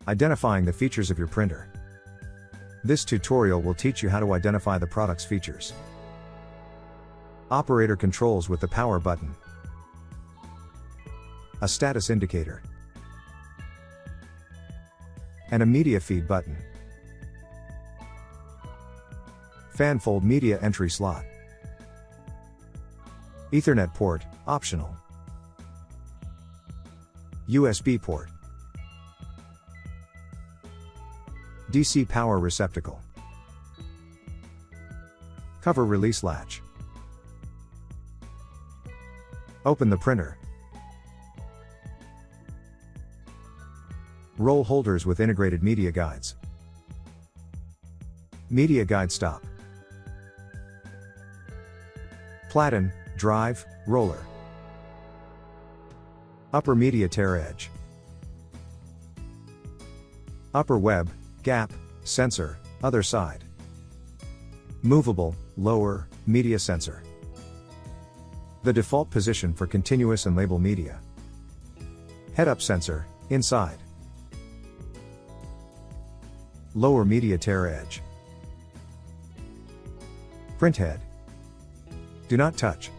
Identifying the features of your printer. This tutorial will teach you how to identify the product's features. Operator controls with the power button. A status indicator. And a media feed button. Fan-fold media entry slot. Ethernet port, optional. USB port. DC power receptacle. Cover release latch. Open the printer. Roll holders with integrated media guides. Media guide stop. Platen, drive, roller. Upper media tear edge. Upper web, gap, sensor, other side. Movable, lower, media sensor. The default position for continuous and label media. Head-up sensor, inside. Lower media tear edge. Print head. Do not touch.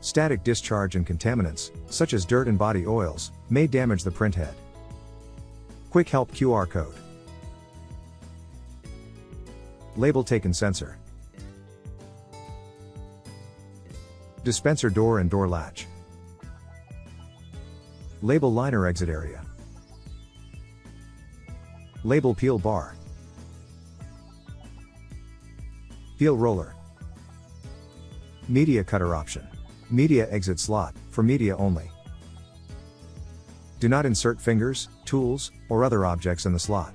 Static discharge and contaminants, such as dirt and body oils, may damage the print head. Quick help QR code. Label taken sensor. Dispenser door and door latch. Label liner exit area. Label peel bar. Peel roller. Media cutter option. Media exit slot, for media only. Do not insert fingers, tools, or other objects in the slot.